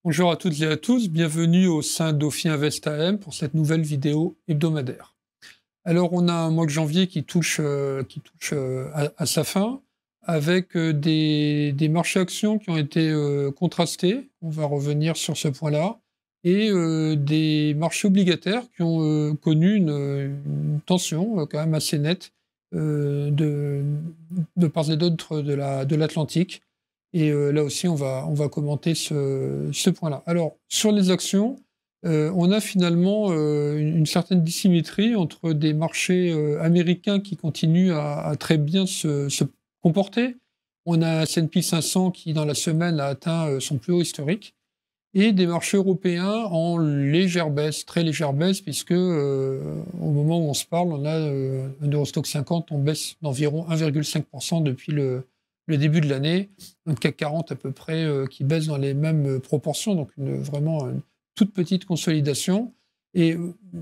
Bonjour à toutes et à tous, bienvenue au sein d'Ophi Invest AM pour cette nouvelle vidéo hebdomadaire. Alors on a un mois de janvier qui touche à sa fin, avec des marchés actions qui ont été contrastés, on va revenir sur ce point-là, et des marchés obligataires qui ont connu une tension quand même assez nette de part et d'autre de l'Atlantique. Et là aussi, on va commenter ce point-là. Alors, sur les actions, on a finalement une certaine dissymétrie entre des marchés américains qui continuent à très bien se comporter. On a S&P 500 qui, dans la semaine, a atteint son plus haut historique, et des marchés européens en légère baisse, très légère baisse, puisque au moment où on se parle, on a un Eurostock 50 en baisse d'environ 1,5% depuis le début de l'année, un CAC 40 à peu près qui baisse dans les mêmes proportions, donc vraiment une toute petite consolidation. Et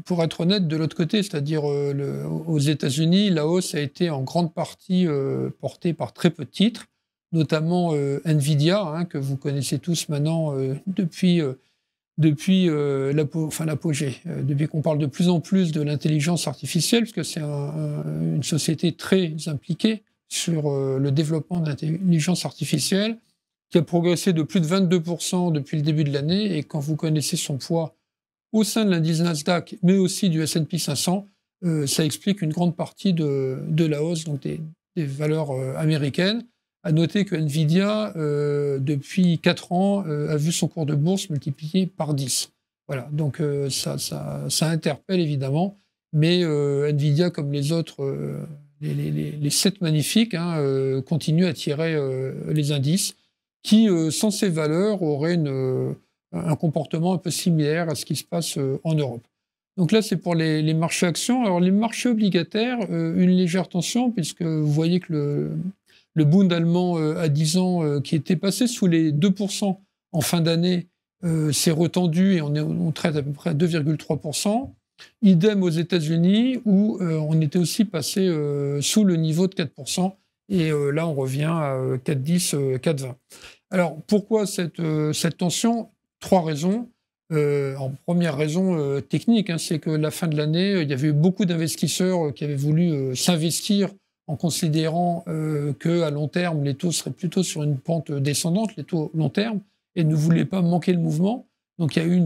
pour être honnête, de l'autre côté, c'est-à-dire aux États-Unis, la hausse a été en grande partie portée par très peu de titres, notamment Nvidia, hein, que vous connaissez tous maintenant depuis l'apogée, depuis qu'on parle de plus en plus de l'intelligence artificielle, parce que c'est une société très impliquée sur le développement de l'intelligence artificielle, qui a progressé de plus de 22% depuis le début de l'année, et quand vous connaissez son poids au sein de l'indice Nasdaq, mais aussi du S&P 500, ça explique une grande partie de la hausse donc des valeurs américaines. À noter que Nvidia, depuis 4 ans, a vu son cours de bourse multiplié par 10. Voilà, donc ça interpelle évidemment, mais Nvidia, comme les autres, les 7 magnifiques, hein, continuent à tirer les indices, qui, sans ces valeurs, auraient un comportement un peu similaire à ce qui se passe en Europe. Donc là, c'est pour les marchés actions. Alors les marchés obligataires, une légère tension, puisque vous voyez que le Bund allemand à 10 ans, qui était passé sous les 2% en fin d'année, s'est retendu et on traite à peu près à 2,3%. Idem aux États-Unis, où on était aussi passé sous le niveau de 4%. Et là, on revient à 4,10, 4,20. Alors, pourquoi cette tension? 3 raisons. En première raison technique, hein, c'est que la fin de l'année, il y avait eu beaucoup d'investisseurs qui avaient voulu s'investir en considérant qu'à long terme, les taux seraient plutôt sur une pente descendante, les taux long terme, et ne voulaient pas manquer le mouvement. Donc il y a eu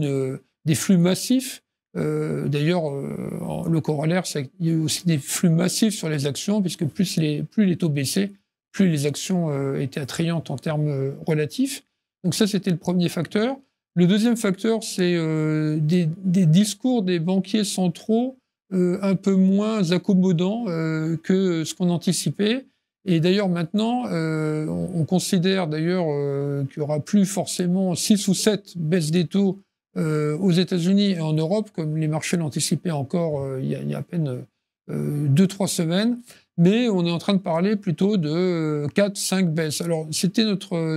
des flux massifs. D'ailleurs, le corollaire, c'est qu'il y a eu aussi des flux massifs sur les actions, puisque plus les taux baissaient, plus les actions étaient attrayantes en termes relatifs. Donc ça, c'était le premier facteur. Le deuxième facteur, c'est des discours des banquiers centraux un peu moins accommodant que ce qu'on anticipait. Et d'ailleurs, maintenant, on considère d'ailleurs qu'il n'y aura plus forcément 6 ou 7 baisses des taux aux États-Unis et en Europe, comme les marchés l'anticipaient encore il y a à peine 2-3 semaines. Mais on est en train de parler plutôt de 4-5 baisses. Alors, c'était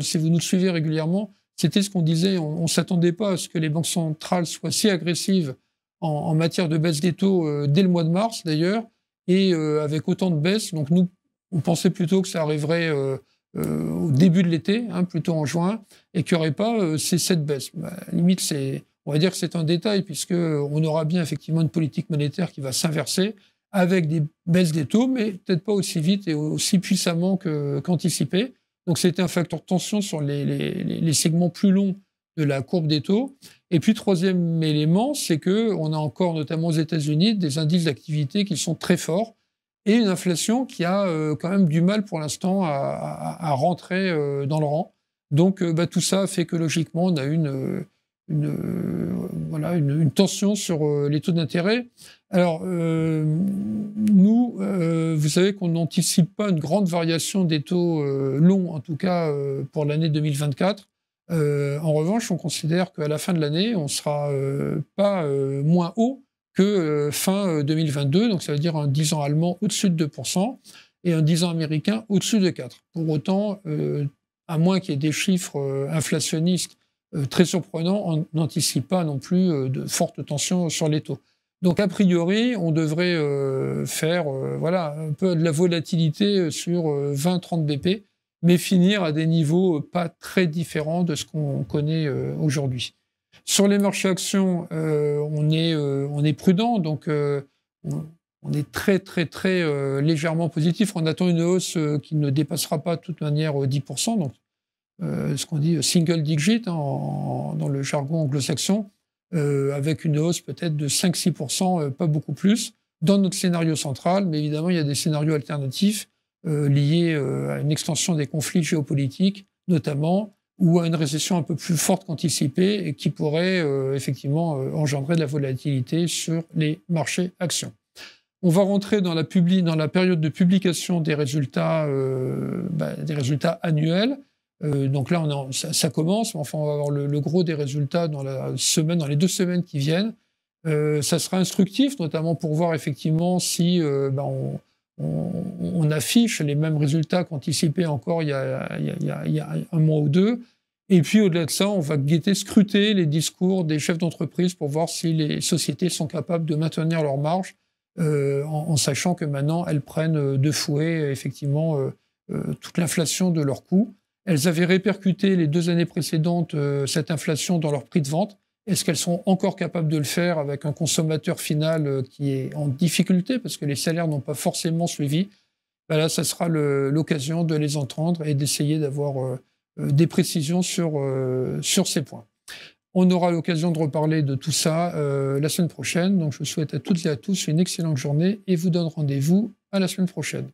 si vous nous suivez régulièrement, c'était ce qu'on disait. On ne s'attendait pas à ce que les banques centrales soient si agressives en matière de baisse des taux dès le mois de mars d'ailleurs, et avec autant de baisses. Donc nous, on pensait plutôt que ça arriverait au début de l'été, hein, plutôt en juin, et qu'il n'y aurait pas ces 7 baisses. Limite, on va dire que c'est un détail, puisqu'on aura bien effectivement une politique monétaire qui va s'inverser avec des baisses des taux, mais peut-être pas aussi vite et aussi puissamment qu'anticipé. Donc c'était un facteur de tension sur les segments plus longs de la courbe des taux. Et puis, troisième élément, c'est qu'on a encore, notamment aux États-Unis, des indices d'activité qui sont très forts et une inflation qui a quand même du mal pour l'instant à rentrer dans le rang. Donc, tout ça fait que logiquement, on a une tension sur les taux d'intérêt. Alors, nous, vous savez qu'on n'anticipe pas une grande variation des taux longs, en tout cas pour l'année 2024. En revanche, on considère qu'à la fin de l'année, on sera pas moins haut que fin 2022. Donc, ça veut dire un 10 ans allemand au-dessus de 2% et un 10 ans américain au-dessus de 4%. Pour autant, à moins qu'il y ait des chiffres inflationnistes très surprenants, on n'anticipe pas non plus de fortes tensions sur les taux. Donc, a priori, on devrait faire un peu de la volatilité sur 20-30 BP. mais finir à des niveaux pas très différents de ce qu'on connaît aujourd'hui. Sur les marchés actions, on est prudent, donc on est très, très, très légèrement positif. On attend une hausse qui ne dépassera pas de toute manière 10%, donc ce qu'on dit single digit dans le jargon anglo-saxon, avec une hausse peut-être de 5-6%, pas beaucoup plus, dans notre scénario central. Mais évidemment, il y a des scénarios alternatifs liés à une extension des conflits géopolitiques, notamment, ou à une récession un peu plus forte qu'anticipée et qui pourrait effectivement engendrer de la volatilité sur les marchés actions. On va rentrer dans la période de publication des résultats annuels. Donc là, ça commence, mais enfin, on va avoir le gros des résultats dans les 2 semaines qui viennent. Ça sera instructif, notamment pour voir effectivement si on affiche les mêmes résultats qu'anticipés encore il y a un mois ou deux. Et puis au-delà de ça, on va scruter les discours des chefs d'entreprise pour voir si les sociétés sont capables de maintenir leurs marges, en sachant que maintenant elles prennent de fouet effectivement toute l'inflation de leurs coûts. Elles avaient répercuté les 2 années précédentes cette inflation dans leur prix de vente. Est-ce qu'elles sont encore capables de le faire avec un consommateur final qui est en difficulté parce que les salaires n'ont pas forcément suivi? Ben là, ça sera l'occasion de les entendre et d'essayer d'avoir des précisions sur ces points. On aura l'occasion de reparler de tout ça la semaine prochaine. Donc, je souhaite à toutes et à tous une excellente journée et vous donne rendez-vous à la semaine prochaine.